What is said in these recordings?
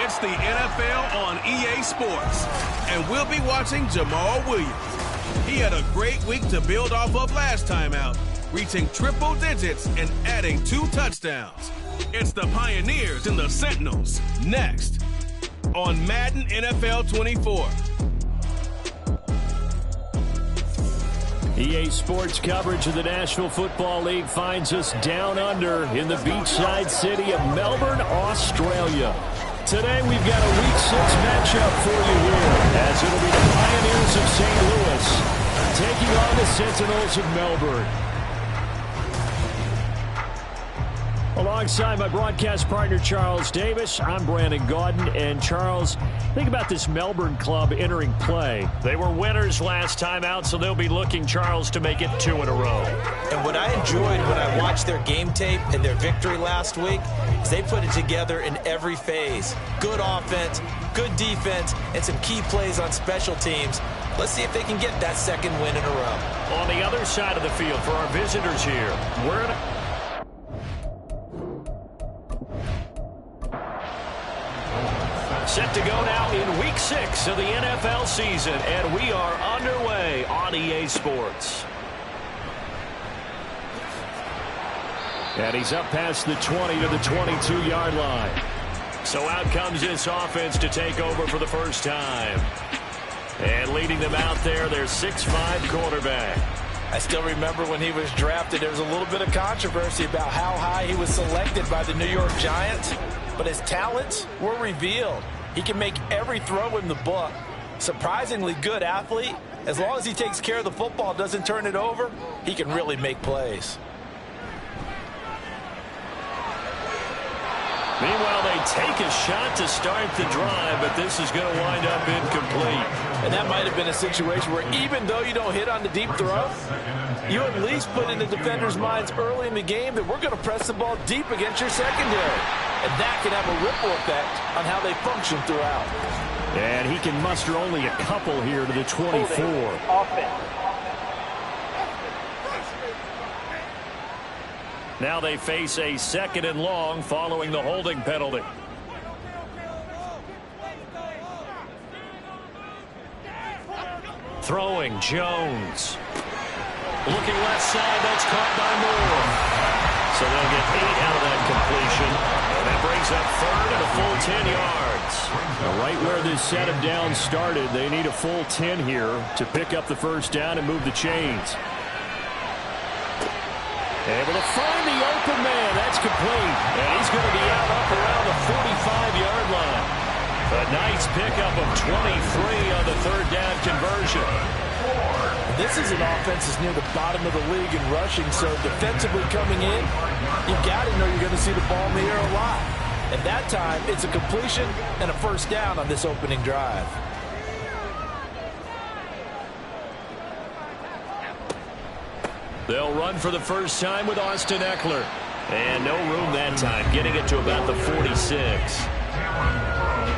It's the NFL on EA Sports, and we'll be watching Jamal Williams. He had a great week to build off of last time out, reaching triple digits and adding 2 touchdowns. It's the Pioneers and the Sentinels next on Madden NFL 24. EA Sports coverage of the National Football League finds us down under in the beachside city of Melbourne, Australia. Today we've got a Week 6 matchup for you here, as it'll be the Pioneers of St. Louis taking on the Sentinels of Melbourne. Alongside my broadcast partner, Charles Davis, I'm Brandon Gaudin. And Charles, think about this Melbourne club entering play. They were winners last time out, so they'll be looking, Charles, to make it 2 in a row. And what I enjoyed when I watched their game tape and their victory last week is they put it together in every phase. Good offense, good defense, and some key plays on special teams. Let's see if they can get that 2nd win in a row. On the other side of the field for our visitors here, we're in a set to go now in Week 6 of the NFL season, and we are underway on EA Sports. And he's up past the 20 to the 22-yard line. So out comes this offense to take over for the first time. And leading them out there, their 6'5" quarterback. I still remember when he was drafted, there was a little bit of controversy about how high he was selected by the New York Giants, but his talents were revealed. He can make every throw in the book. Surprisingly good athlete. As long as he takes care of the football, doesn't turn it over, he can really make plays. Meanwhile, they take a shot to start the drive, but this is going to wind up incomplete. And that might have been a situation where even though you don't hit on the deep throw, you at least put in the defenders' minds early in the game that we're going to press the ball deep against your secondary. And that can have a ripple effect on how they function throughout. And he can muster only a couple here to the 24. Offense. Now they face a 2nd and long following the holding penalty. Throwing, Jones. Looking left side, that's caught by Moore. So they'll get 8 out of that completion. And that brings up 3rd and a full 10 yards. Now right where this set of downs started, they need a full 10 here to pick up the first down and move the chains. Able to find the open man. That's complete. And he's going to be out up around the 45-yard line. A nice pickup of 23 on the 3rd down conversion. This is an offense that's near the bottom of the league in rushing, so defensively coming in, you've got to know you're going to see the ball in the air a lot. And that time, it's a completion and a first down on this opening drive. They'll run for the first time with Austin Eckler. And no room that time, getting it to about the 46.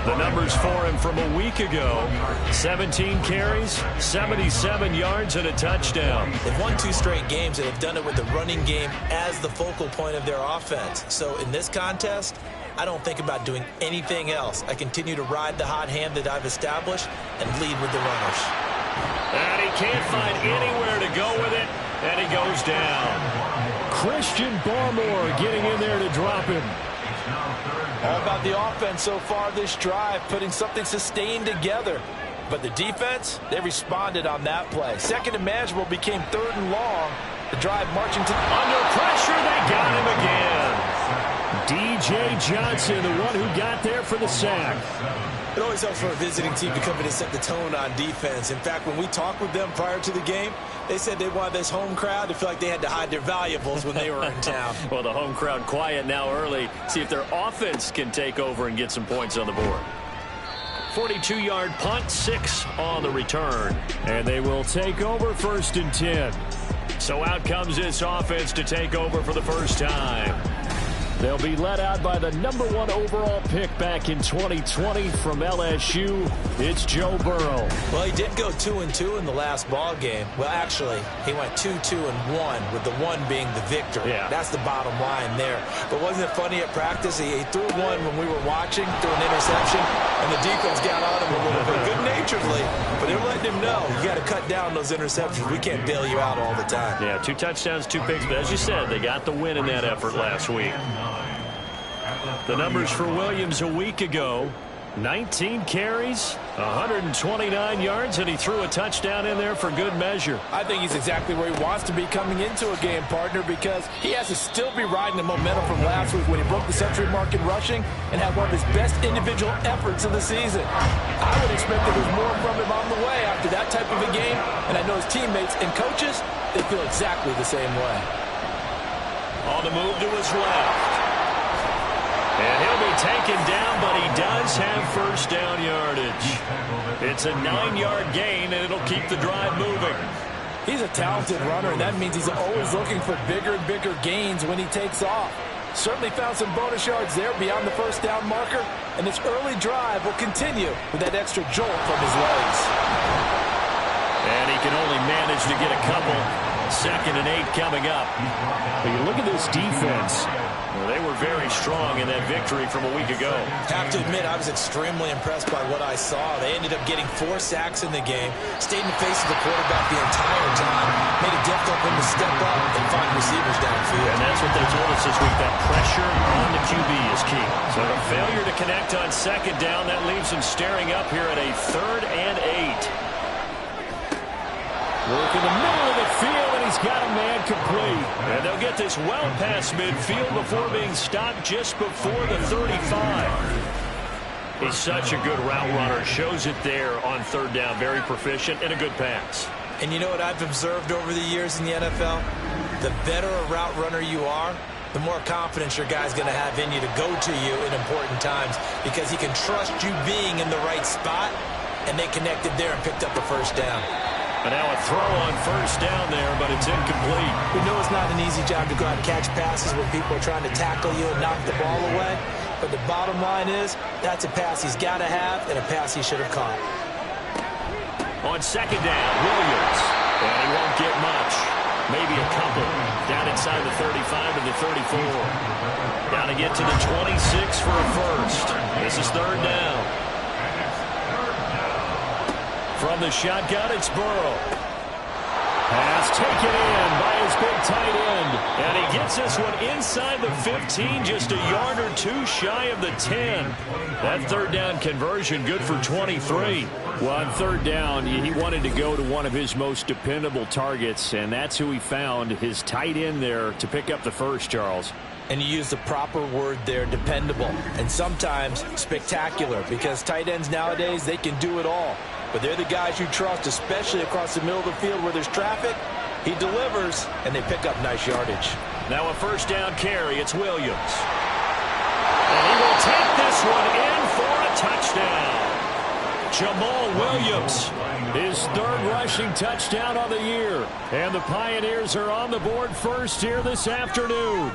The numbers for him from a week ago: 17 carries, 77 yards, and a touchdown. They've won 2 straight games and have done it with the running game as the focal point of their offense. So in this contest, I don't think about doing anything else. I continue to ride the hot hand that I've established and lead with the runners. And he can't find anywhere to go with it, and he goes down. Christian Barmore getting in there to drop him. All about the offense so far this drive, putting something sustained together. But the defense, they responded on that play. 2nd and manageable became 3rd and long. The drive marching to under pressure. They got him again. D.J. Johnson, the one who got there for the sack. It always helps for a visiting team to come in and set the tone on defense. In fact, when we talked with them prior to the game, they said they wanted this home crowd to feel like they had to hide their valuables when they were in town. Well, the home crowd quiet now early. See if their offense can take over and get some points on the board. 42-yard punt, 6 on the return. And they will take over 1st and 10. So out comes this offense to take over for the first time. They'll be led out by the #1 overall pick back in 2020 from LSU. It's Joe Burrow. Well, he did go 2-2 in the last ball game. Well, actually, he went 2-2-1, with the 1 being the victory. Yeah. That's the bottom line there. But wasn't it funny at practice? He threw one when we were watching, threw an interception, and the defense got on him a little bit, good-naturedly. But they're letting him know, you got to cut down those interceptions. We can't bail you out all the time. Yeah, 2 touchdowns, 2 picks. But as you said, they got the win in that effort last week. The numbers for Williams a week ago: 19 carries, 129 yards, and he threw a touchdown in there for good measure. I think he's exactly where he wants to be coming into a game, partner, because he has to still be riding the momentum from last week when he broke the century mark in rushing and had one of his best individual efforts of the season. I would expect that there's more from him on the way after that type of a game, and I know his teammates and coaches, they feel exactly the same way. On the move to his left. And he'll be taken down, but he does have first down yardage. It's a 9-yard gain, and it'll keep the drive moving. He's a talented runner, and that means he's always looking for bigger and bigger gains when he takes off. Certainly found some bonus yards there beyond the first down marker, and this early drive will continue with that extra jolt from his legs. And he can only manage to get a couple. 2nd and 8 coming up. But you look at this defense. Well, they were very strong in that victory from a week ago. Have to admit, I was extremely impressed by what I saw. They ended up getting 4 sacks in the game, stayed in the face of the quarterback the entire time, made it difficult for him to step up and find receivers downfield. And that's what they told us this week. That pressure on the QB is key. So a failure to connect on 2nd down, that leaves him staring up here at a 3rd and 8. Work in the middle of the field, and he's got a man complete. And they'll get this well past midfield before being stopped just before the 35. He's such a good route runner. Shows it there on 3rd down. Very proficient and a good pass. And you know what I've observed over the years in the NFL? The better a route runner you are, the more confidence your guy's going to have in you to go to you in important times, because he can trust you being in the right spot, and they connected there and picked up a first down. And now a throw on 1st down there, but it's incomplete. We know it's not an easy job to go out and catch passes when people are trying to tackle you and knock the ball away. But the bottom line is, that's a pass he's got to have and a pass he should have caught. On 2nd down, Williams. And he won't get much. Maybe a couple. Down inside the 35 to the 34. Down to get to the 26 for a first. This is 3rd down. From the shotgun, it's Burrow. Pass taken in by his big tight end. And he gets this one inside the 15, just a yard or 2 shy of the 10. That 3rd down conversion good for 23. Well, on 3rd down, he wanted to go to one of his most dependable targets, and that's who he found, his tight end there, to pick up the first, Charles. And you use the proper word there, dependable, and sometimes spectacular, because tight ends nowadays, they can do it all. But they're the guys you trust, especially across the middle of the field where there's traffic. He delivers, and they pick up nice yardage. Now a 1st down carry. It's Williams. And he will take this one in for a touchdown. Jamal Williams, his 3rd rushing touchdown of the year. And the Pioneers are on the board first here this afternoon.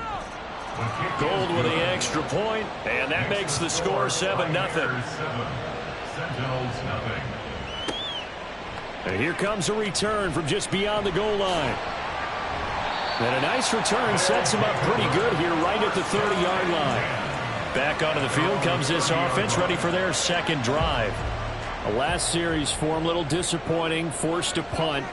Gold with the extra point, and that makes the score 7-0. And here comes a return from just beyond the goal line. And a nice return sets him up pretty good here right at the 30-yard line. Back onto the field comes this offense, ready for their 2nd drive. The last series for him, a little disappointing, forced a punt.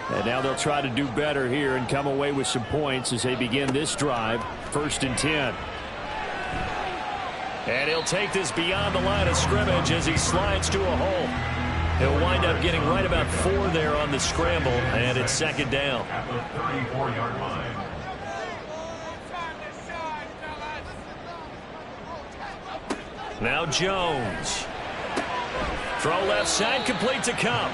And now they'll try to do better here and come away with some points as they begin this drive. 1st and 10. And he'll take this beyond the line of scrimmage as he slides to a hole. He'll wind up getting right about 4 there on the scramble, and it's 2nd down. At the 34-yard line. Now Jones. Throw left side, complete to Cup.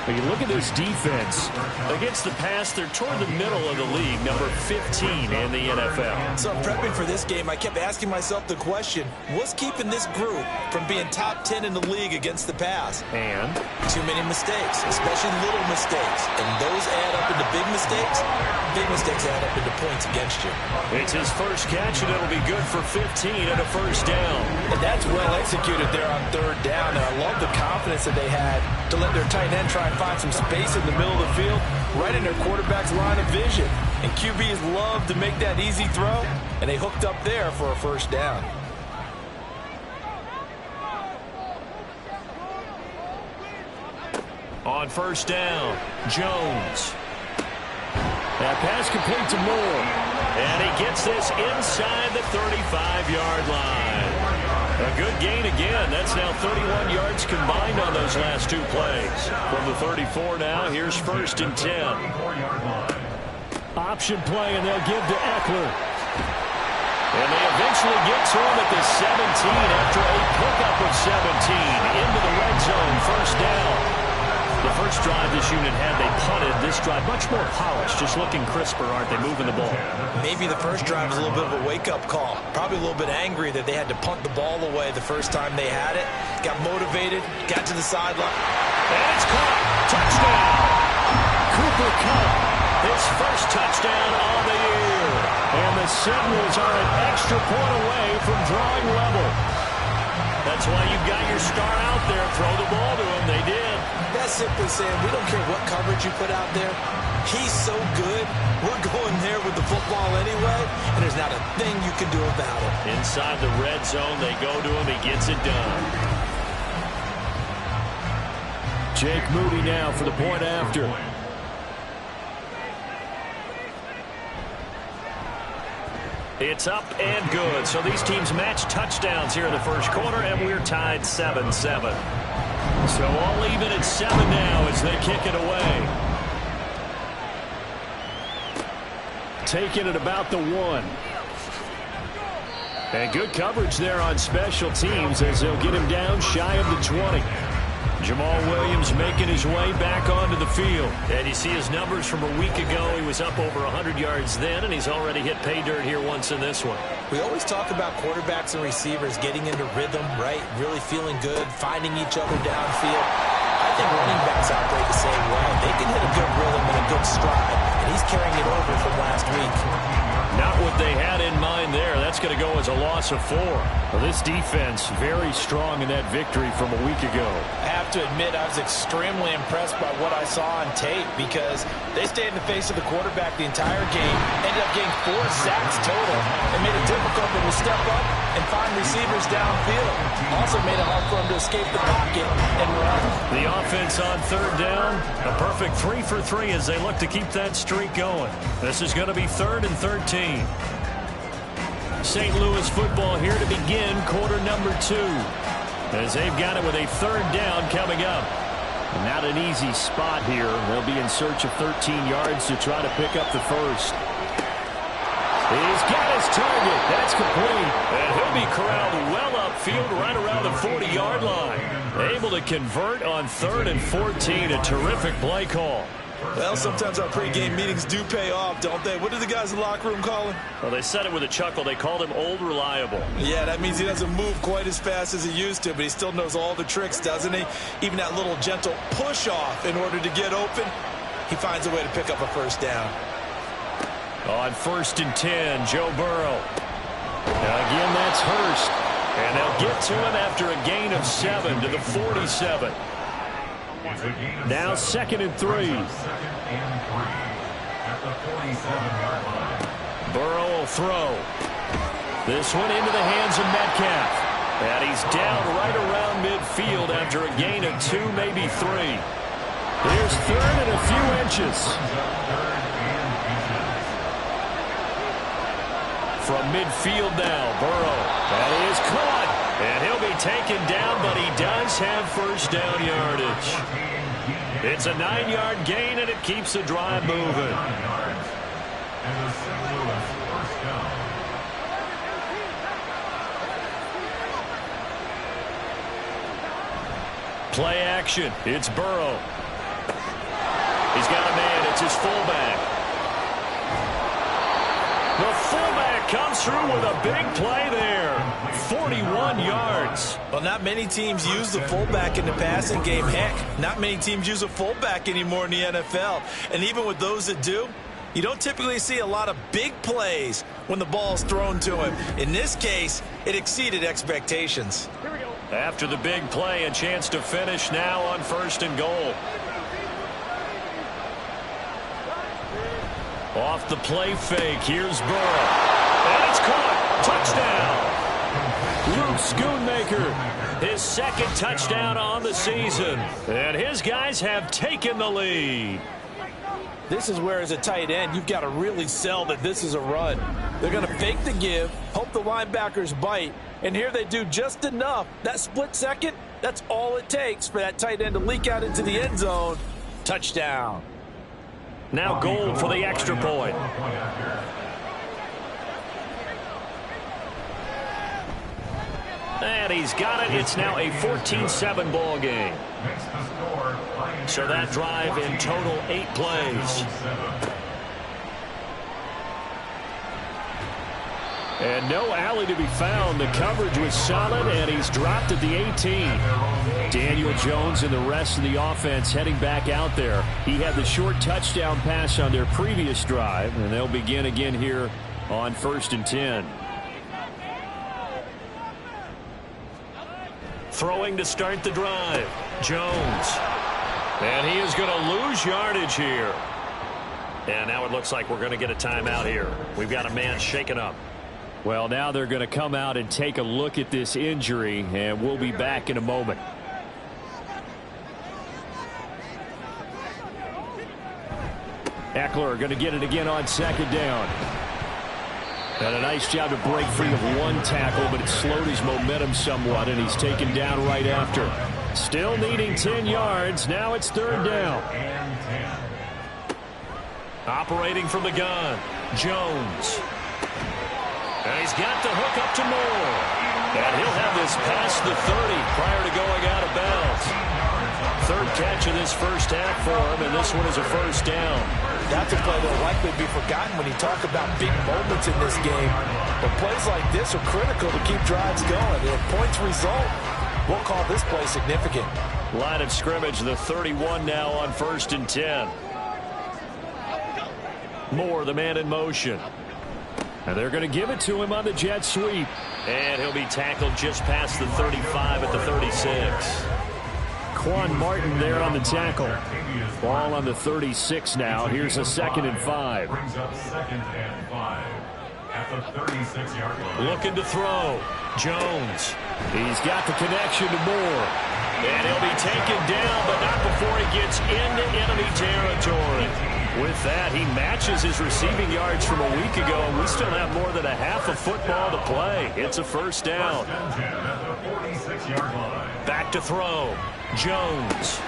When you look at this defense, against the pass, they're toward the middle of the league, number 15 in the NFL. So prepping for this game, I kept asking myself the question, what's keeping this group from being top 10 in the league against the pass? And? Too many mistakes, especially little mistakes. And those add up into big mistakes. Big mistakes add up into points against you. It's his first catch, and it'll be good for 15 and a first down. And that's well executed there on third down. And I love the confidence that they had to let their tight end try and find some space in the middle of the field, right in their quarterback's line of vision. And QBs love to make that easy throw, and they hooked up there for a first down. On first down, Jones. That pass complete to Moore. And he gets this inside the 35-yard line. A good gain again. That's now 31 yards combined on those last two plays. From the 34 now, here's first and 10. Option play, and they'll give to Eckler. And they eventually get to him at the 17 after a pickup of 17 into the red zone. First down. The first drive this unit had, they punted. This drive, much more polished, just looking crisper, aren't they, moving the ball? Maybe the first drive was a little bit of a wake-up call. Probably a little bit angry that they had to punt the ball away the first time they had it. Got motivated, got to the sideline. And it's caught. Touchdown. Cooper Kupp, his first touchdown on the year. And the Sentinels are an extra point away from drawing level. That's why you've got your star out there. Throw the ball to him. They did. That's simply saying we don't care what coverage you put out there. He's so good. We're going there with the football anyway, and there's not a thing you can do about it. Inside the red zone, they go to him. He gets it done. Jake Moody now for the point after. It's up and good. So these teams match touchdowns here in the first quarter, and we're tied 7-7. So all even at 7 now as they kick it away. Taking it about the 1. And good coverage there on special teams as they'll get him down shy of the 20. Jamal Williams making his way back onto the field. And you see his numbers from a week ago. He was up over 100 yards then, and he's already hit pay dirt here once in this one. We always talk about quarterbacks and receivers getting into rhythm, right? Really feeling good, finding each other downfield. I think running backs operate the same way. They can hit a good rhythm and a good stride, and he's carrying it over from last week. Not what they had in mind there. That's going to go as a loss of 4. Well, this defense very strong in that victory from a week ago. I have to admit, I was extremely impressed by what I saw on tape because they stayed in the face of the quarterback the entire game, ended up getting 4 sacks total, and made it difficult for him to step up and find receivers downfield. Also made it hard for him to escape the pocket and run. The offense on third down, a perfect 3 for 3 as they look to keep that streak going. This is going to be 3rd and 13. St. Louis football here to begin quarter number 2. As they've got it with a 3rd down coming up. Not an easy spot here. They'll be in search of 13 yards to try to pick up the first. He's got his target. That's complete. And he'll be corralled well upfield right around the 40-yard line. Able to convert on 3rd and 14. A terrific play call. Well, sometimes our pregame meetings do pay off, don't they? What do the guys in the locker room call him? Well, they said it with a chuckle. They called him Old Reliable. Yeah, that means he doesn't move quite as fast as he used to, but he still knows all the tricks, doesn't he? Even that little gentle push-off in order to get open, he finds a way to pick up a first down. On 1st and 10, Joe Burrow. Now again, that's Hurst. And they'll get to him after a gain of 7 to the 47. Now 2nd and 3. Burrow will throw. This one into the hands of Metcalf. And he's down right around midfield after a gain of 2, maybe 3. Here's 3rd and a few inches. From midfield now, Burrow. That is caught. And he'll be taken down, but he does have first down yardage. It's a 9-yard gain, and it keeps the drive moving. Play action. It's Burrow. He's got a man. It's his fullback. The fullback comes through with a big play there. 41 yards. Well, not many teams use the fullback in the passing game. Heck, not many teams use a fullback anymore in the NFL. And even with those that do, you don't typically see a lot of big plays when the ball's thrown to him. In this case, it exceeded expectations. After the big play, a chance to finish now on 1st and goal. Off the play fake, here's Burrow. And it's caught. Touchdown. Luke Schoonmaker, his 2nd touchdown on the season. And his guys have taken the lead. This is where, as a tight end, you've got to really sell that this is a run. They're going to fake the give, hope the linebackers bite, and here they do just enough. That split second, that's all it takes for that tight end to leak out into the end zone. Touchdown. Now goal for the extra point. And he's got it. It's now a 14-7 ball game. So that drive in total 8 plays. And no alley to be found. The coverage was solid, and he's dropped at the 18. Daniel Jones and the rest of the offense heading back out there. He had the short touchdown pass on their previous drive, and they'll begin again here on 1st and 10. Throwing to start the drive. Jones. And he is going to lose yardage here. And now it looks like we're going to get a timeout here. We've got a man shaken up. Well, now they're going to come out and take a look at this injury, and we'll be back in a moment. Eckler going to get it again on 2nd down. And a nice job to break free of one tackle, but it slowed his momentum somewhat, and he's taken down right after. Still needing 10 yards. Now it's 3rd down. Operating from the gun, Jones. And he's got the hook up to Moore. And he'll have this past the 30 prior to going out of bounds. 3rd catch of this first half for him, and this one is a 1st down. That's a play that will likely be forgotten when you talk about big moments in this game. But plays like this are critical to keep drives going. And if points result, we'll call this play significant. Line of scrimmage, the 31 now on 1st and 10. Moore, the man in motion. And they're going to give it to him on the jet sweep. And he'll be tackled just past the 35 at the 36. Quan Martin there on the tackle. Ball on the 36 now. Here's a 2nd and 5. Brings up 2nd and 5 at the 36-yard line. Looking to throw. Jones. He's got the connection to Moore. And he'll be taken down, but not before he gets into enemy territory. With that, he matches his receiving yards from a week ago, and we still have more than a half of football to play. It's a 1st down. Back to throw. Jones.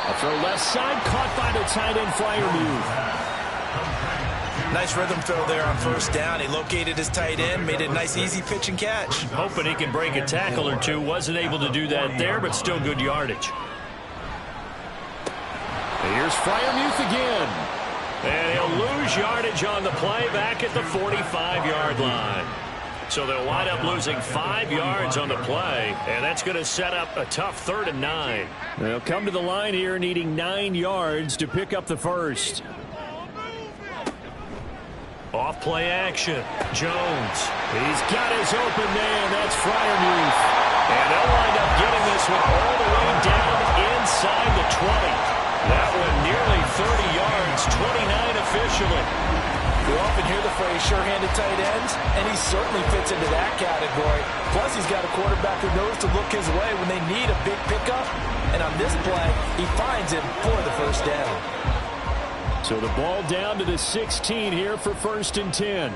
A throw left side, caught by the tight end Freiermuth. Nice rhythm throw there on 1st down. He located his tight end, made it a nice easy pitch and catch. Hoping he can break a tackle or two. Wasn't able to do that there, but still good yardage. Here's Freiermuth again. And he'll lose yardage on the play back at the 45-yard line. So they'll wind up losing 5 yards on the play, and that's going to set up a tough 3rd and 9. They'll come to the line here needing 9 yards to pick up the 1st. Off play action. Jones. He's got his open man. That's Freiermuth. And they'll wind up getting this one all the way down inside the 20. That one nearly 30 yards, 29 officially. You often hear the phrase sure-handed tight ends, and he certainly fits into that category. Plus, he's got a quarterback who knows to look his way when they need a big pickup. And on this play, he finds him for the 1st down. So the ball down to the 16 here for 1st and 10.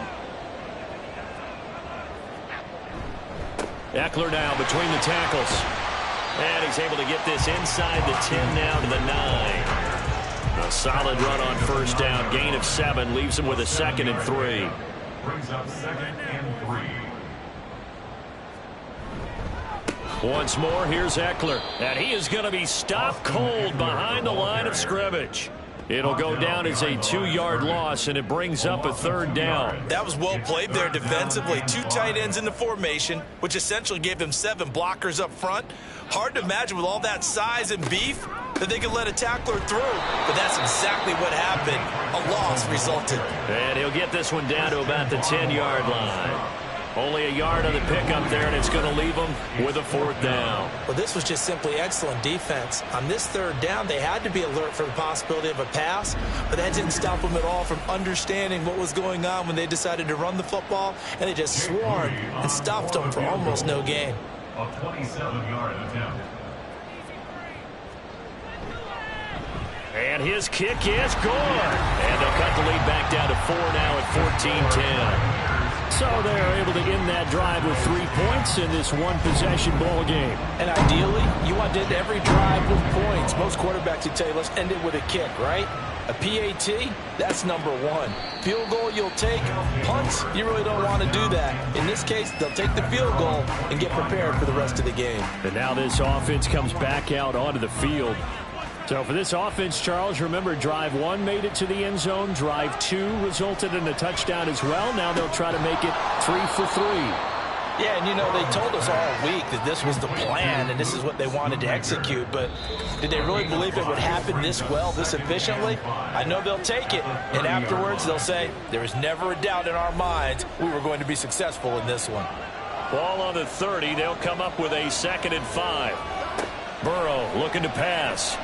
Eckler now between the tackles. And he's able to get this inside the 10 now to the 9. A solid run on 1st down. Gain of 7 leaves him with a 2nd and 3. Brings up 2nd and 3. Once more, here's Eckler. And he is going to be stopped cold behind the line of scrimmage. It'll go down as a 2-yard loss, and it brings up a third down. That was well played there defensively. 2 tight ends in the formation, which essentially gave them 7 blockers up front. Hard to imagine with all that size and beef that they could let a tackler through. But that's exactly what happened. A loss resulted. And he'll get this one down to about the 10-yard line. Only a yard on the pickup there, and it's going to leave them with a 4th down. Well, this was just simply excellent defense. On this 3rd down, they had to be alert for the possibility of a pass, but that didn't stop them at all from understanding what was going on when they decided to run the football, and they just swarmed and stopped them for almost no gain. A 27-yard attempt. And his kick is good. And they'll cut the lead back down to 4 now at 14-10. So they're able to end that drive with 3 points in this one-possession ball game. And ideally, you want to end every drive with points. Most quarterbacks would tell you, let's end it with a kick, right? A PAT, that's number 1. Field goal, you'll take. Punts, you really don't want to do that. In this case, they'll take the field goal and get prepared for the rest of the game. And now this offense comes back out onto the field. So for this offense, Charles, remember, drive 1 made it to the end zone. Drive 2 resulted in a touchdown as well. Now they'll try to make it 3 for 3. Yeah, and you know, they told us all week that this was the plan and this is what they wanted to execute, but did they really believe it would happen this well, this efficiently? I know they'll take it, and afterwards they'll say, there was never a doubt in our minds we were going to be successful in this one. Ball on the 30. They'll come up with a 2nd and 5. Burrow looking to pass.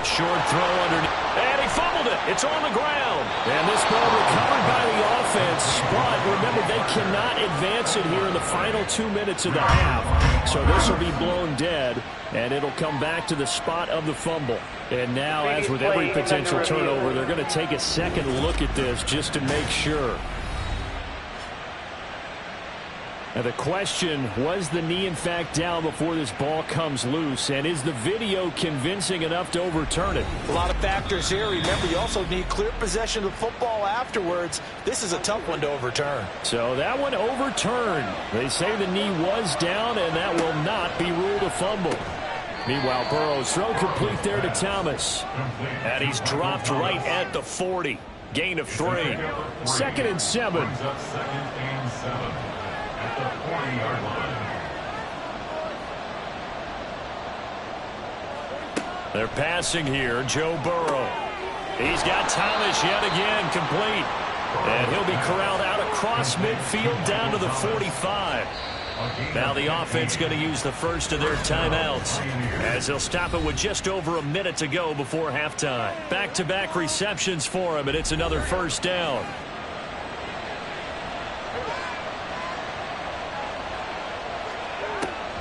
Short throw underneath. And he fumbled it. It's on the ground. And this ball recovered by the offense. But remember, they cannot advance it here in the final 2 minutes of the half. So this will be blown dead, and it'll come back to the spot of the fumble. And now, as with every potential turnover, they're going to take a second look at this just to make sure. Now the question, was the knee in fact down before this ball comes loose? And is the video convincing enough to overturn it? A lot of factors here. Remember, you also need clear possession of the football afterwards. This is a tough one to overturn. So that one overturned. They say the knee was down, and that will not be ruled a fumble. Meanwhile, Burrow's throw complete there to Thomas. And he's dropped right at the 40. Gain of 3. 2nd and 7. At the 40-yard line. They're passing here. Joe Burrow. He's got Thomas yet again complete. And he'll be corralled out across midfield down to the 45. Now the offense going to use the first of their timeouts as they'll stop it with just over a minute to go before halftime. Back-to-back receptions for him, and it's another 1st down.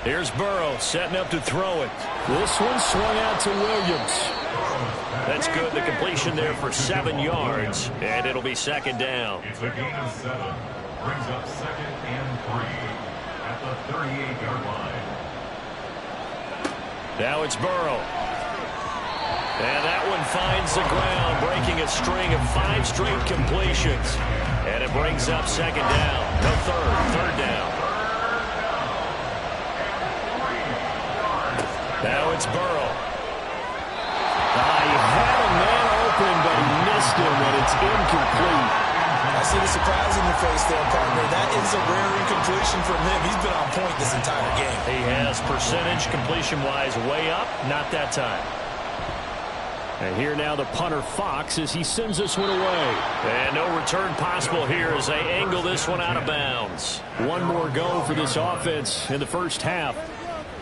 Here's Burrow setting up to throw it. This one swung out to Williams. That's good. The completion there for 7 yards, and it'll be 2nd down. It's a gain of 7. Brings up 2nd and 3 at the 38-yard line. Now it's Burrow. And that one finds the ground, breaking a string of 5 straight completions. And it brings up 2nd down. No, 3rd down. Now it's Burrow. He had a man open, but he missed him, and it's incomplete. I see the surprise in your face there, partner. That is a rare incompletion from him. He's been on point this entire game. He has percentage completion-wise way up. Not that time. And here now the punter Fox as he sends this one away. And no return possible here as they angle this one out of bounds. One more go for this offense in the first half.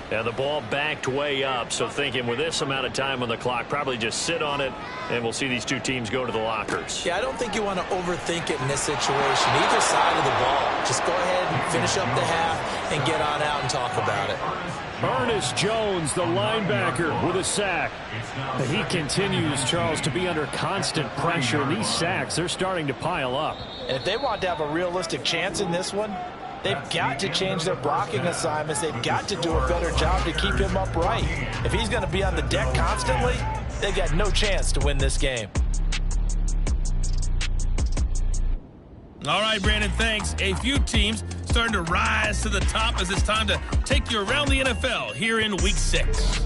And the ball backed way up, so thinking with this amount of time on the clock, probably just sit on it, and we'll see these two teams go to the lockers. Yeah, I don't think you want to overthink it in this situation. Either side of the ball. Just go ahead and finish up the half and get on out and talk about it. Ernest Jones, the linebacker, with a sack. And he continues, Charles, to be under constant pressure. And these sacks, they're starting to pile up. And if they want to have a realistic chance in this one, they've got to change their blocking assignments. They've got to do a better job to keep him upright. If he's going to be on the deck constantly, they've got no chance to win this game. All right, Brandon, thanks. A few teams starting to rise to the top as it's time to take you around the NFL here in Week 6.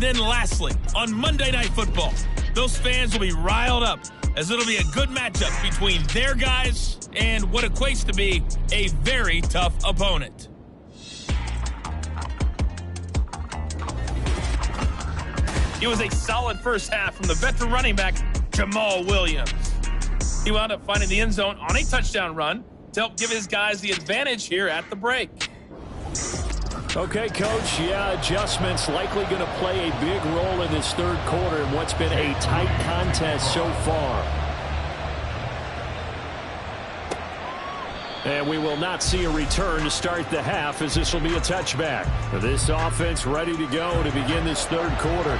then lastly, on Monday Night Football, those fans will be riled up as it'll be a good matchup between their guys and what equates to be a very tough opponent. It was a solid first half from the veteran running back, Jamal Williams. He wound up finding the end zone on a touchdown run to help give his guys the advantage here at the break. Okay, Coach, adjustments likely going to play a big role in this third quarter in what's been a tight contest so far. And we will not see a return to start the half, as this will be a touchback. This offense ready to go to begin this third quarter.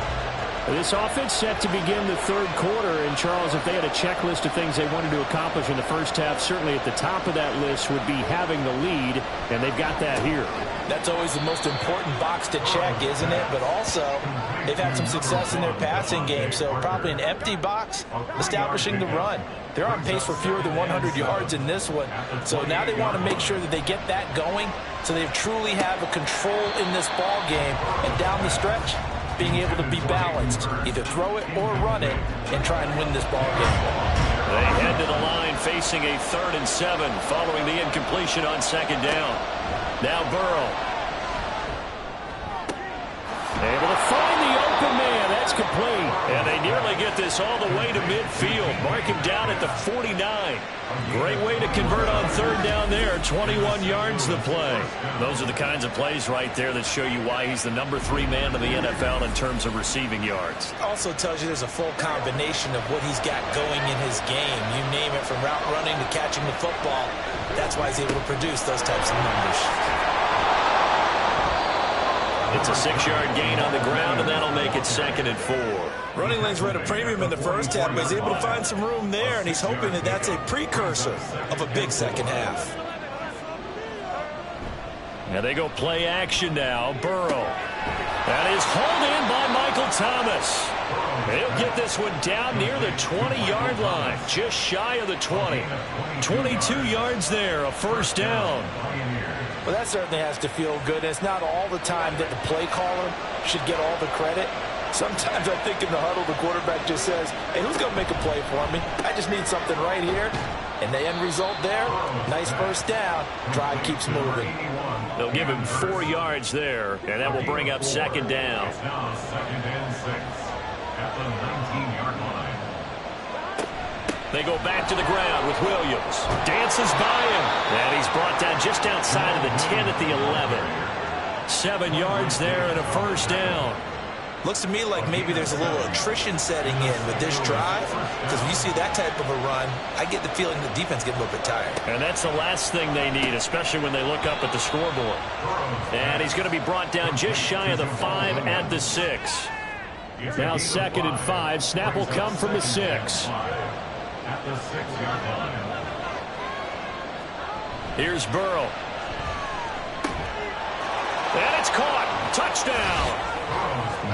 This offense set to begin the third quarter. And, Charles, if they had a checklist of things they wanted to accomplish in the first half, certainly at the top of that list would be having the lead, and they've got that here. That's always the most important box to check, isn't it? But also, they've had some success in their passing game, so probably an empty box establishing the run. They're on pace for fewer than 100 yards in this one, so now they want to make sure that they get that going so they truly have a control in this ball game, and down the stretch, being able to be balanced, either throw it or run it, and try and win this ball game. They head to the line facing a 3rd and 7 following the incompletion on second down. Now Burrow. Able to find the open man. That's complete. And they nearly get this all the way to midfield. Mark him down at the 49. Great way to convert on 3rd down there. 21 yards to play. Those are the kinds of plays right there that show you why he's the number 3 man in the NFL in terms of receiving yards. Also tells you there's a full combination of what he's got going in his game. You name it, from route running to catching the football. That's why he's able to produce those types of numbers. It's a 6-yard gain on the ground, and that'll make it 2nd and 4. Running lanes were at a premium in the first half, but he's able to find some room there, and he's hoping that that's a precursor of a big second half. Now they go play action now. Burrow. That is hauled in by Michael Thomas. He'll get this one down near the 20-yard line, just shy of the 20. 22 yards there, a first down. Well, that certainly has to feel good. It's not all the time that the play caller should get all the credit. Sometimes I think in the huddle, the quarterback just says, hey, who's going to make a play for me? I just need something right here. And the end result there, nice first down. Drive keeps moving. They'll give him 4 yards there, and that will bring up 2nd down. Now 2nd and 6 at the 19-yard line. They go back to the ground with Williams. Dances by him. And he's brought down just outside of the 10 at the 11. 7 yards there and a first down. Looks to me like maybe there's a little attrition setting in with this drive, because when you see that type of a run, I get the feeling the defense gets a little bit tired. And that's the last thing they need, especially when they look up at the scoreboard. And he's going to be brought down just shy of the 5 at the 6. Now 2nd and 5. Snap will come from the 6. At the 6-yard line. Here's Burrow. And it's caught. Touchdown.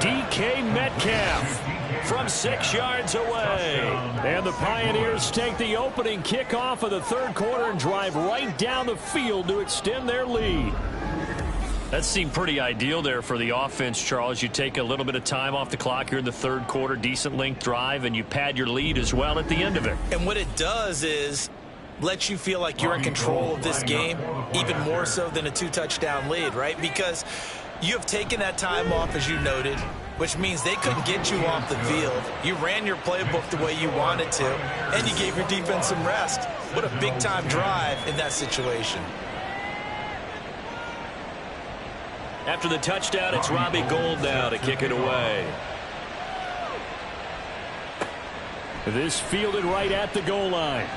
DK Metcalf from 6 yards away. And the Pioneers take the opening kickoff of the third quarter and drive right down the field to extend their lead. That seemed pretty ideal there for the offense, Charles. You take a little bit of time off the clock here in the third quarter, decent length drive, and you pad your lead as well at the end of it. And what it does is let you feel like you're in control of this game, even more so than a 2-touchdown lead, right? Because you have taken that time off, as you noted, which means they couldn't get you off the field. You ran your playbook the way you wanted to, and you gave your defense some rest. What a big-time drive in that situation. After the touchdown, it's Robbie Gould now to kick it away. This fielded right at the goal line.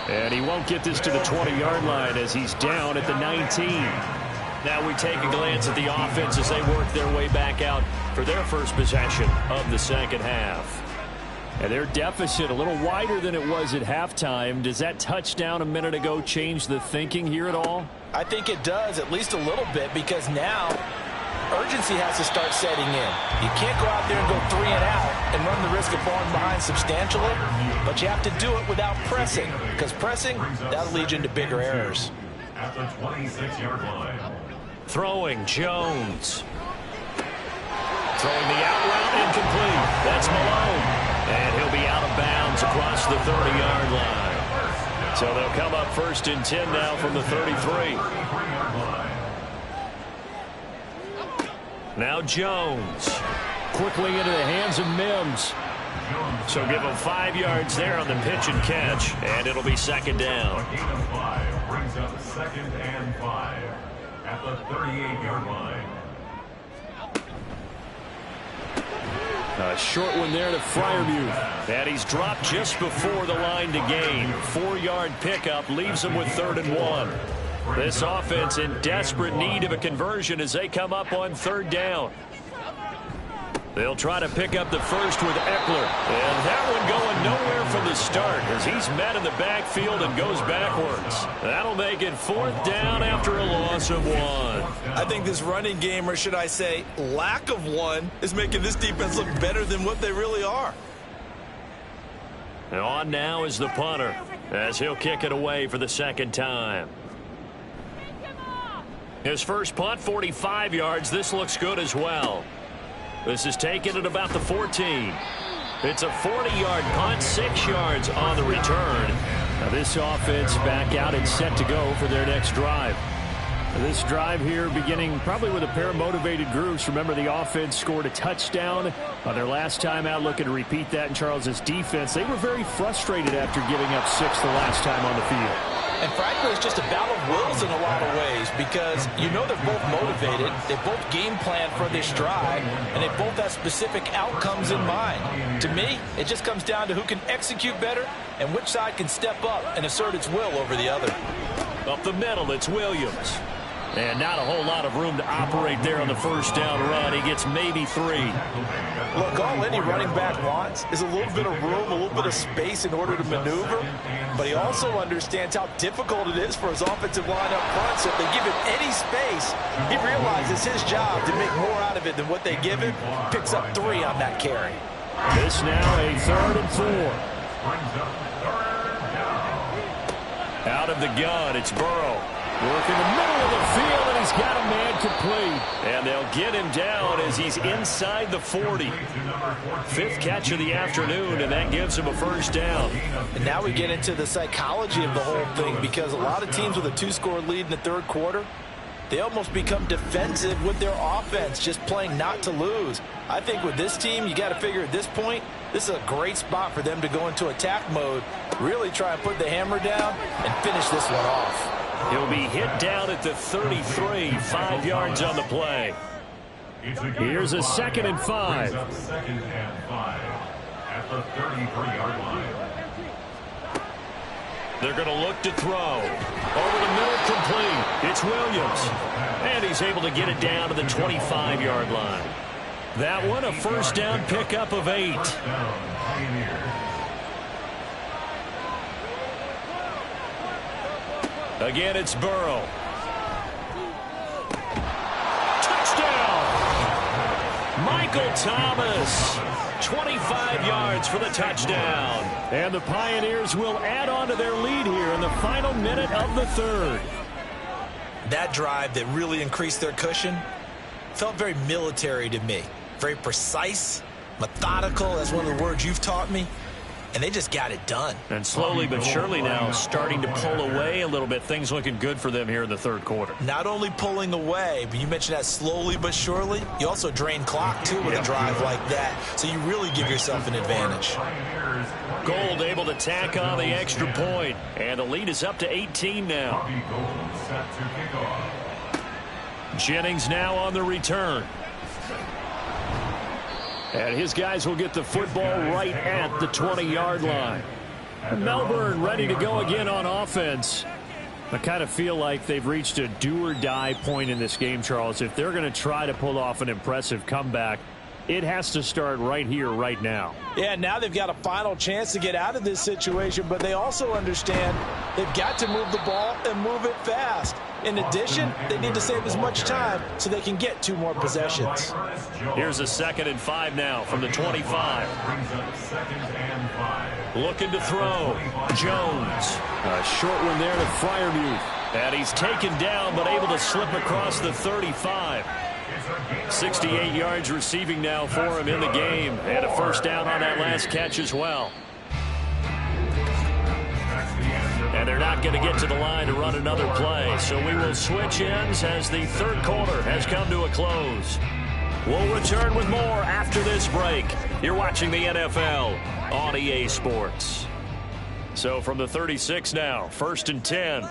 And he won't get this to the 20-yard line as he's down at the 19. Now we take a glance at the offense as they work their way back out for their first possession of the second half. And their deficit a little wider than it was at halftime. Does that touchdown a minute ago change the thinking here at all? I think it does, at least a little bit, because now urgency has to start setting in. You can't go out there and go 3 and out and run the risk of falling behind substantially, but you have to do it without pressing, because pressing, that'll lead you into bigger errors. At the 26-yard line. Throwing Jones. Throwing the out route incomplete. That's Malone. And he'll be out of bounds across the 30-yard line. So they'll come up 1st and 10 now from the 33. Now Jones. Quickly into the hands of Mims. So give him 5 yards there on the pitch and catch, and it'll be 2nd down. Gain of 5 brings up 2nd and 5 at the 38-yard line. A short one there to Fryermuth. And he's dropped just before the line to gain. 4-yard pickup leaves him with 3rd and 1. This offense in desperate need of a conversion as they come up on 3rd down. They'll try to pick up the first with Eckler. And that one going nowhere from the start as he's met in the backfield and goes backwards. That'll make it 4th down after a loss of 1. I think this running game, or should I say lack of one, is making this defense look better than what they really are. And on now is the punter as he'll kick it away for the 2nd time. His first punt, 45 yards. This looks good as well. This is taken at about the 14. It's a 40-yard punt, 6 yards on the return. Now this offense back out and set to go for their next drive. This drive here beginning probably with a pair of motivated groups. Remember, the offense scored a touchdown on their last time out. Looking to repeat that in Charles's defense. They were very frustrated after giving up 6 the last time on the field. And frankly, it's just a battle of wills in a lot of ways because you know they're both motivated. They both game plan for this drive, and they both have specific outcomes in mind. To me, it just comes down to who can execute better and which side can step up and assert its will over the other. Up the middle, it's Williams. And not a whole lot of room to operate there on the 1st down run. He gets maybe 3. Look, all any running back wants is a little bit of room, a little bit of space in order to maneuver. But he also understands how difficult it is for his offensive line up front. So if they give him any space, he realizes his job to make more out of it than what they give him. Picks up 3 on that carry. This now a 3rd and 4. Out of the gun, it's Burrow. Work in the middle of the field, and he's got a man complete. And they'll get him down as he's inside the 40. 5th catch of the afternoon, and that gives him a 1st down. And now we get into the psychology of the whole thing because a lot of teams with a 2-score lead in the 3rd quarter, they almost become defensive with their offense, just playing not to lose. I think with this team, you got to figure at this point, this is a great spot for them to go into attack mode, really try and put the hammer down and finish this one off. He'll be hit down at the 33, 5 yards on the play. Here's a 2nd and 5. 2nd and 5 at the 33-yard line. They're going to look to throw. Over the middle, complete. It's Williams. And he's able to get it down to the 25-yard line. That one, a 1st down pickup of 8. Again, it's Burrow. Touchdown! Michael Thomas. 25 yards for the touchdown. And the Pioneers will add on to their lead here in the final minute of the 3rd. That drive that really increased their cushion felt very military to me. Very precise, methodical. That's one of the words you've taught me. And they just got it done. And slowly but surely now starting to pull away a little bit. Things looking good for them here in the 3rd quarter. Not only pulling away, but you mentioned that slowly but surely. You also drain clock, too, with a drive like that. So you really give yourself an advantage. Gold able to tack on the extra point. And the lead is up to 18 now. Jennings now on the return. And his guys will get the football right at the 20-yard line. Melbourne ready to go again on offense. I kind of feel like they've reached a do-or-die point in this game, Charles. If they're going to try to pull off an impressive comeback, it has to start right here, right now. Yeah, now they've got a final chance to get out of this situation, but they also understand they've got to move the ball and move it fast. In addition, they need to save as much time so they can get 2 more possessions. Here's a 2nd and 5 now from the 25. Looking to throw. Jones. A short one there to Fryermuth. And he's taken down but able to slip across the 35. 68 yards receiving now for him in the game, and a first down on that last catch as well. And they're not going to get to the line to run another play, so we will switch ends as the third quarter has come to a close. We'll return with more after this break. You're watching the NFL on EA Sports. So from the 36 now, 1st and 10.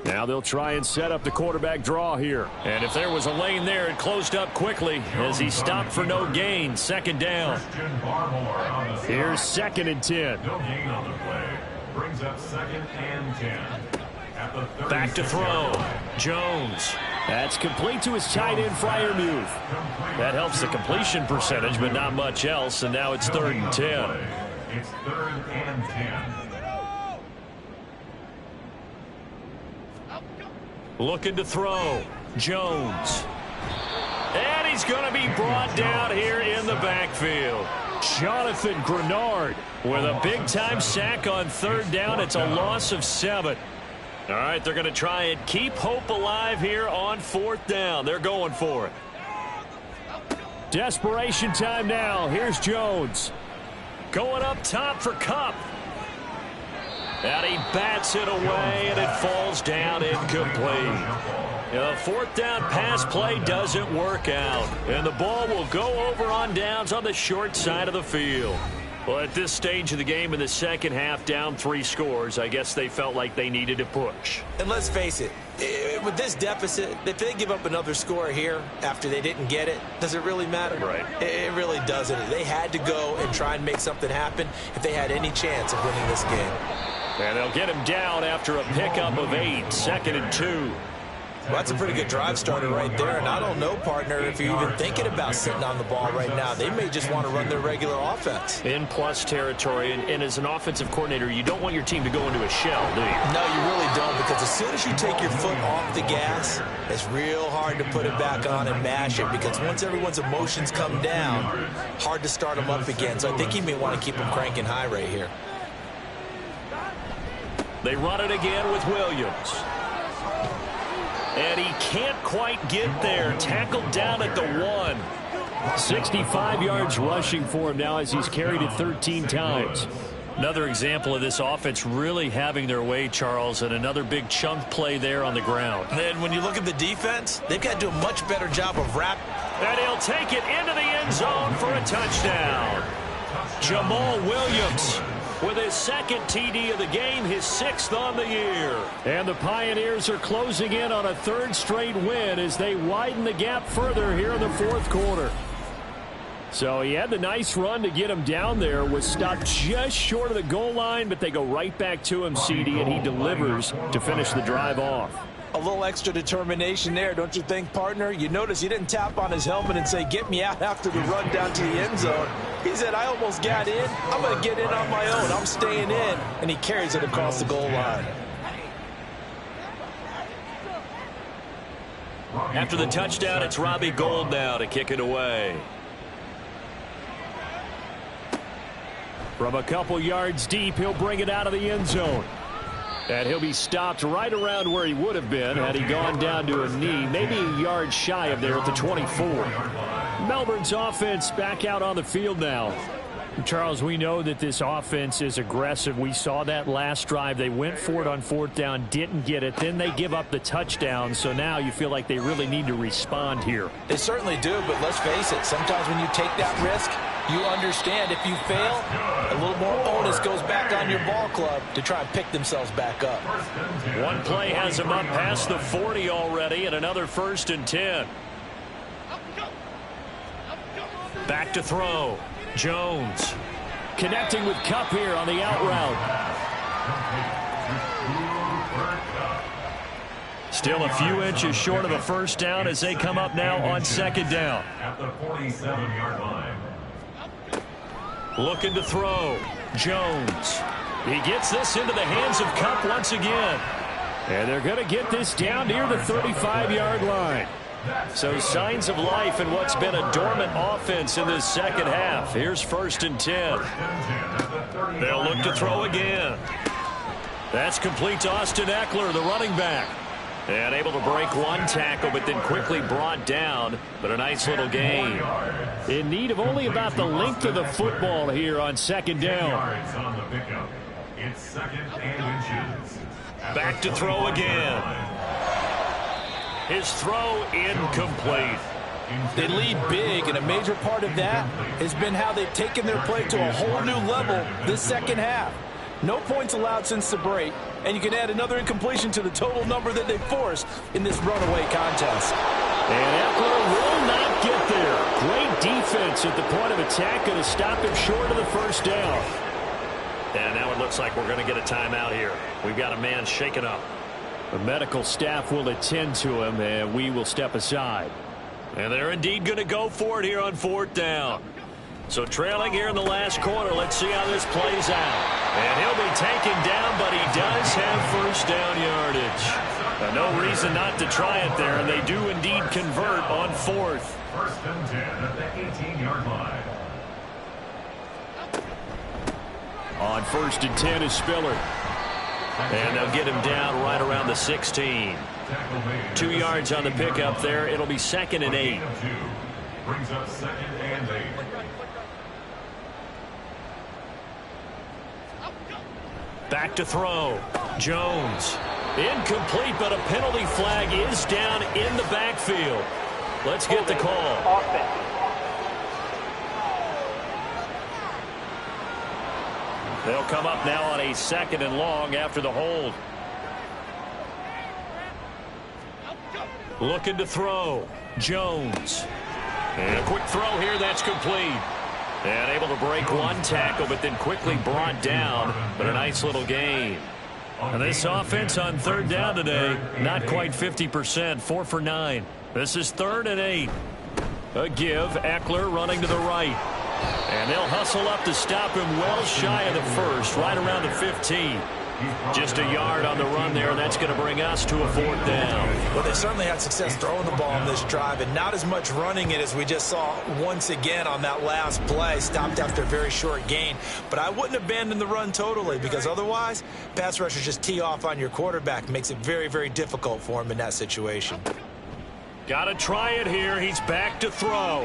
Now they'll try and set up the quarterback draw here. And if there was a lane there, it closed up quickly as he stopped for no gain. 2nd down. Here's 2nd and 10. No gain on the play. Brings up 2nd and 10. Back to throw. Jones. That's complete to his tight end, Freiermuth. That helps the completion percentage, but not much else. And now it's 3rd and 10. It's 3rd and 10. Looking to throw. Jones. And he's going to be brought down here in the backfield. Jonathan Grenard with a big-time sack on 3rd down. It's a loss of 7. All right, they're going to try and keep hope alive here on 4th down. They're going for it. Desperation time now. Here's Jones. Going up top for Kupp. And he bats it away, and it falls down incomplete. The 4th down pass play doesn't work out, and the ball will go over on downs on the short side of the field. Well, at this stage of the game in the second half, down 3 scores, I guess they felt like they needed to push. And let's face it, with this deficit, if they give up another score here after they didn't get it, does it really matter? Right. It really doesn't. They had to go and try and make something happen if they had any chance of winning this game. And they'll get him down after a pickup of 8, 2nd and 2. Well, that's a pretty good drive starter right there. And I don't know, partner, if you're even thinking about sitting on the ball right now. They may just want to run their regular offense. In plus territory, and as an offensive coordinator, you don't want your team to go into a shell, do you? No, you really don't, because as soon as you take your foot off the gas, it's real hard to put it back on and mash it, because once everyone's emotions come down, hard to start them up again. So I think he may want to keep them cranking high right here. They run it again with Williams. And he can't quite get there. Tackled down at the 1. 65 yards rushing for him now as he's carried it 13 times. Another example of this offense really having their way, Charles, and another big chunk play there on the ground. And when you look at the defense, they've got to do a much better job of And he'll take it into the end zone for a touchdown. Jamal Williams with his 2nd TD of the game, his 6th on the year. And the Pioneers are closing in on a 3rd straight win as they widen the gap further here in the 4th quarter. So he had the nice run to get him down there, was stopped just short of the goal line, but they go right back to him, CD, and he delivers to finish the drive off. A little extra determination there, don't you think, partner? You notice he didn't tap on his helmet and say, get me out after the run down to the end zone. He said, I almost got in. I'm going to get in on my own. I'm staying in. And he carries it across the goal line. After the touchdown, it's Robbie Gould now to kick it away. From a couple yards deep, he'll bring it out of the end zone. And he'll be stopped right around where he would have been had he gone down to a knee, maybe a yard shy of there at the 24. Melbourne's offense back out on the field now. Charles, we know that this offense is aggressive. We saw that last drive. They went for it on 4th down, didn't get it. Then they give up the touchdown. So now you feel like they really need to respond here. They certainly do, but let's face it. Sometimes when you take that risk, you understand if you fail, a little more onus goes back on your ball club to try and pick themselves back up. One play has them up past the 40 already, and another 1st and 10. Back to throw. Jones connecting with Kupp here on the out route. Still a few inches short of a 1st down as they come up now on 2nd down. At the 47-yard line. Looking to throw. Jones. He gets this into the hands of Kupp once again. And they're going to get this down near the 35-yard line. So signs of life in what's been a dormant offense in this second half. Here's 1st and 10. They'll look to throw again. That's complete to Austin Eckler, the running back. And able to break one tackle, but then quickly brought down. But a nice little gain. In need of only about the length of the football here on second down. On the pickup. It's second and inches. Back to throw again. His throw incomplete. They lead big, and a major part of that has been how they've taken their play to a whole new level this second half. No points allowed since the break, and you can add another incompletion to the total number that they forced in this runaway contest. And Eckler will not get there. Great defense at the point of attack, going to stop him short of the first down. And now it looks like we're going to get a timeout here. We've got a man shaken up. The medical staff will attend to him, and we will step aside. And they're indeed going to go for it here on fourth down. So trailing here in the last quarter, let's see how this plays out. And he'll be taken down, but he does have first down yardage. No reason not to try it there, and they do indeed convert on fourth. First and 10 at the 18-yard line. On first and 10 is Spiller. And they'll get him down right around the 16. 2 yards on the pickup there. It'll be second and 8. Brings up second and 8. Back to throw. Jones. Incomplete, but a penalty flag is down in the backfield. Let's get the call. They'll come up now on a second and long after the hold. Looking to throw. Jones. And a quick throw here that's complete. And able to break one tackle, but then quickly brought down. But a nice little gain. And this offense on third down today, not quite 50%, 4 for 9. This is third and 8. A give, Eckler running to the right. And they'll hustle up to stop him well shy of the first, right around the 15. Just a yard on the run there, and that's going to bring us to a fourth down. Well, they certainly had success throwing the ball on this drive, and not as much running it as we just saw once again on that last play, stopped after a very short gain. But I wouldn't abandon the run totally, because otherwise, pass rushers just tee off on your quarterback. Makes it very, very difficult for him in that situation. Got to try it here. He's back to throw.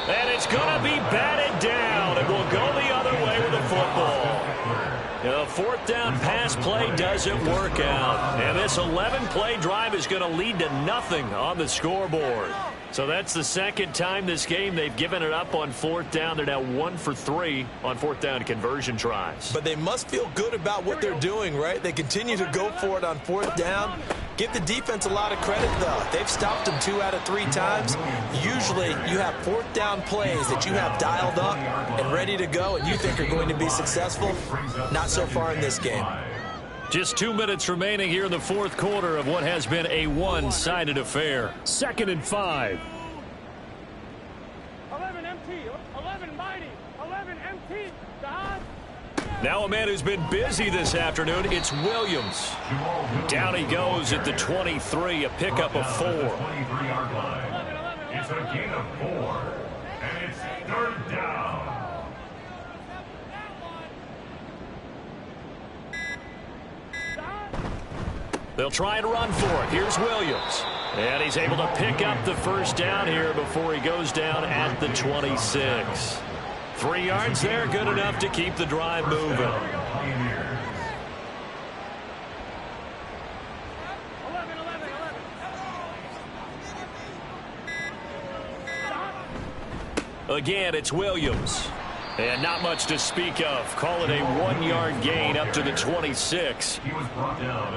And it's going to be batted down. It will go the other way with the football. The fourth down pass play doesn't work out. And this 11-play drive is going to lead to nothing on the scoreboard. So that's the second time this game they've given it up on fourth down. They're now 1 for 3 on fourth down conversion tries. But they must feel good about what they're doing, right? They continue to go for it on fourth down. Give the defense a lot of credit, though. They've stopped them 2 out of 3 times. Usually, you have fourth down plays that you have dialed up and ready to go, and you think are going to be successful. Not so far in this game. Just 2 minutes remaining here in the fourth quarter of what has been a one-sided affair. Second and 5. 11 MT, 11 mighty, 11 MT, Dodge. Now a man who's been busy this afternoon, it's Williams. Down he goes at the 23, a pickup of 4. 23-yard line. It's a gain of 4. And it's third down. They'll try and run for it. Here's Williams. And he's able to pick up the first down here before he goes down at the 26. 3 yards there, good enough to keep the drive moving. Again, it's Williams. And not much to speak of. Call it a 1-yard gain up to the 26.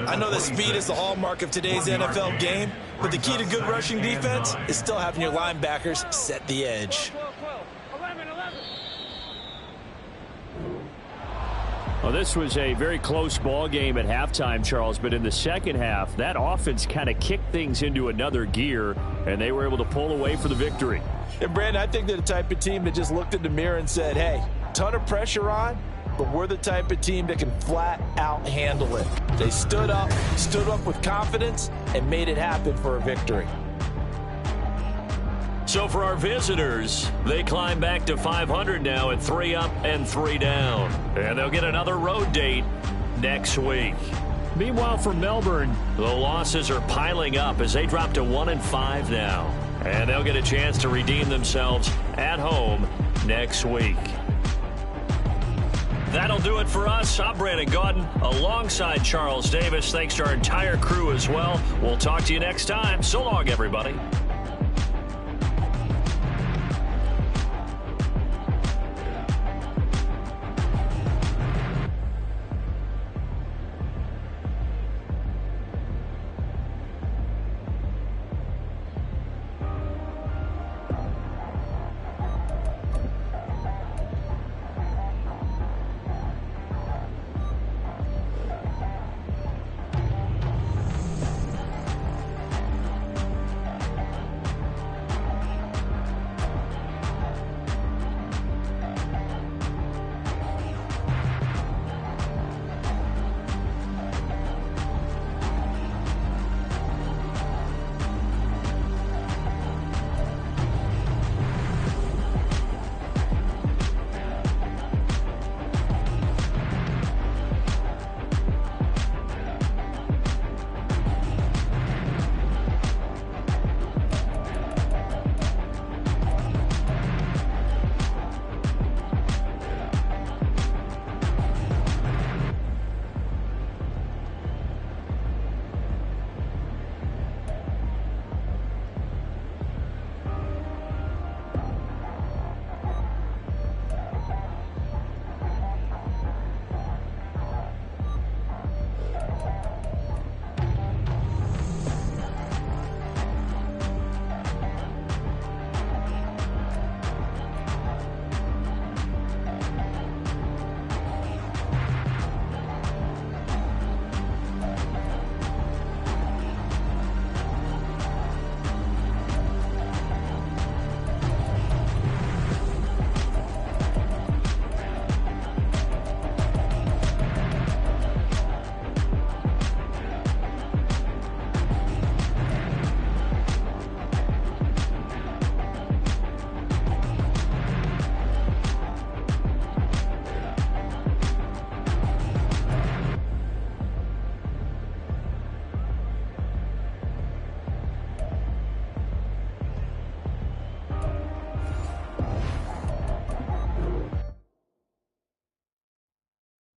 I know that speed is the hallmark of today's NFL game, but the key to good rushing defense is still having your linebackers set the edge. Well, this was a very close ball game at halftime, Charles, but in the second half, that offense kind of kicked things into another gear, and they were able to pull away for the victory. And, Brandon, I think they're the type of team that just looked in the mirror and said, hey, ton of pressure on, but we're the type of team that can flat out handle it. They stood up with confidence, and made it happen for a victory. So for our visitors, they climb back to 500 now at 3 up and 3 down. And they'll get another road date next week. Meanwhile, for Melbourne, the losses are piling up as they drop to 1-5 now. And they'll get a chance to redeem themselves at home next week. That'll do it for us. I'm Brandon Gaudin alongside Charles Davis. Thanks to our entire crew as well. We'll talk to you next time. So long, everybody.